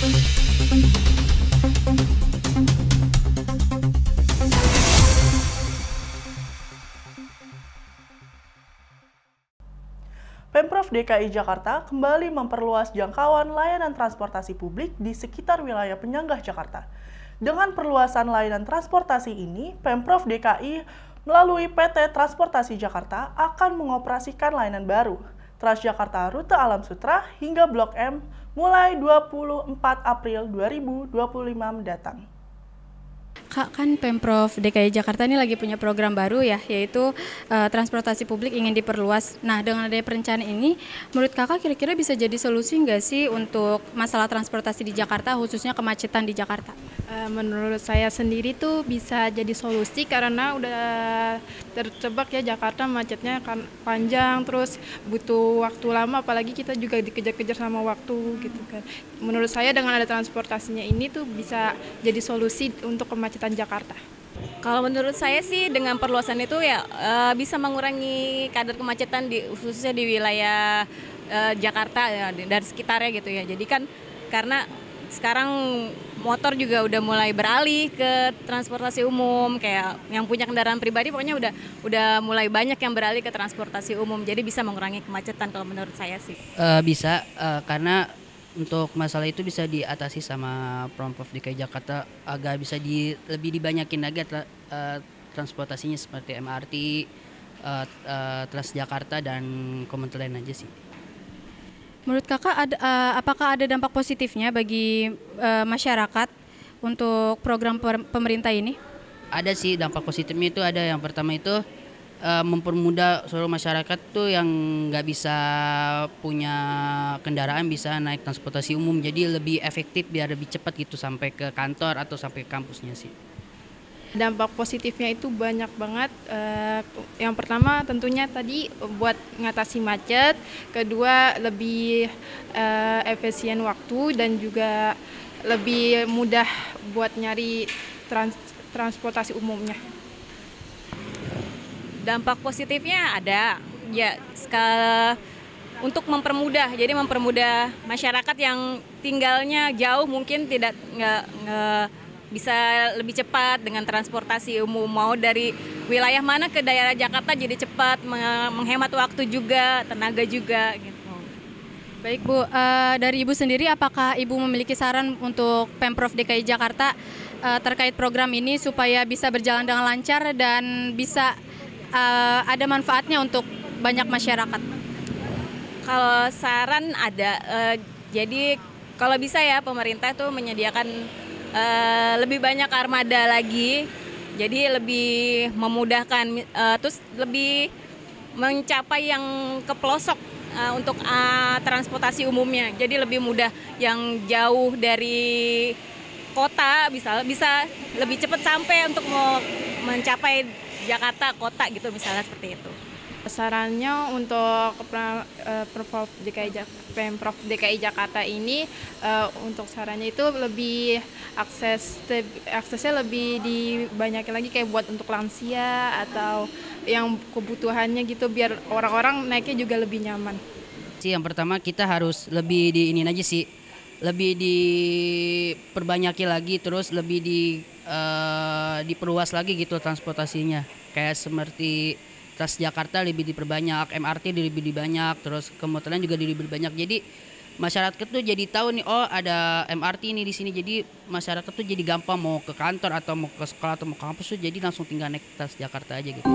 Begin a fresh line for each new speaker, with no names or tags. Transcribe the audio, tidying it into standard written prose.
Pemprov DKI Jakarta kembali memperluas jangkauan layanan transportasi publik di sekitar wilayah penyangga Jakarta. Dengan perluasan layanan transportasi ini, Pemprov DKI melalui PT Transportasi Jakarta akan mengoperasikan layanan baru, Transjakarta Rute Alam Sutra hingga Blok M mulai 24 April 2025 mendatang.
Kak, kan Pemprov DKI Jakarta ini lagi punya program baru ya, yaitu transportasi publik ingin diperluas. Nah, dengan adanya perencanaan ini, menurut Kakak kira-kira bisa jadi solusi nggak sih untuk masalah transportasi di Jakarta, khususnya kemacetan di Jakarta?
Menurut saya sendiri tuh bisa jadi solusi karena udah terjebak ya Jakarta macetnya kan panjang, terus butuh waktu lama, apalagi kita juga dikejar-kejar sama waktu gitu kan. Menurut saya dengan ada transportasinya ini tuh bisa jadi solusi untuk kemacetan Jakarta.
Kalau menurut saya sih dengan perluasan itu ya bisa mengurangi kadar kemacetan khususnya di wilayah Jakarta ya, dan sekitarnya gitu ya. Jadi kan karena sekarang motor juga udah mulai beralih ke transportasi umum, kayak yang punya kendaraan pribadi pokoknya udah mulai banyak yang beralih ke transportasi umum. Jadi bisa mengurangi kemacetan kalau menurut saya sih.
Bisa karena untuk masalah itu bisa diatasi sama Pemprov DKI Jakarta agar bisa lebih dibanyakin lagi transportasinya seperti MRT, Transjakarta dan komuter lain aja sih.
Menurut Kakak, apakah ada dampak positifnya bagi masyarakat untuk program pemerintah ini?
Ada sih dampak positifnya, itu ada. Yang pertama itu mempermudah seluruh masyarakat tuh yang nggak bisa punya kendaraan bisa naik transportasi umum, jadi lebih efektif biar lebih cepat gitu sampai ke kantor atau sampai ke kampusnya sih.
Dampak positifnya itu banyak banget. Yang pertama tentunya tadi buat ngatasi macet, kedua lebih efisien waktu dan juga lebih mudah buat nyari transportasi umumnya.
Dampak positifnya ada ya, untuk mempermudah, jadi mempermudah masyarakat yang tinggalnya jauh mungkin nggak bisa lebih cepat dengan transportasi umum, mau dari wilayah mana ke daerah Jakarta jadi cepat, menghemat waktu juga, tenaga juga gitu.
Baik Bu, dari Ibu sendiri apakah Ibu memiliki saran untuk Pemprov DKI Jakarta terkait program ini supaya bisa berjalan dengan lancar dan bisa ada manfaatnya untuk banyak masyarakat?
Kalau saran ada, jadi kalau bisa ya pemerintah tuh menyediakan lebih banyak armada lagi, jadi lebih memudahkan, terus lebih mencapai yang ke pelosok untuk transportasi umumnya, jadi lebih mudah yang jauh dari kota bisa lebih cepat sampai untuk mencapai Jakarta kota gitu misalnya, seperti itu.
Sarannya untuk Pemprov DKI Jakarta ini untuk sarannya itu lebih aksesnya lebih dibanyakin lagi, kayak buat untuk lansia atau yang kebutuhannya gitu, biar orang-orang naiknya juga lebih nyaman.
Yang pertama kita harus lebih lebih diperbanyaki lagi, terus lebih diperluas lagi gitu transportasinya, kayak seperti Transjakarta lebih diperbanyak, MRT lebih dibanyak, terus komuter lain juga lebih banyak. Jadi masyarakat tuh jadi tahu nih, oh ada MRT ini di sini, jadi masyarakat tuh jadi gampang mau ke kantor atau mau ke sekolah atau mau ke kampus tuh jadi langsung tinggal naik Transjakarta aja gitu.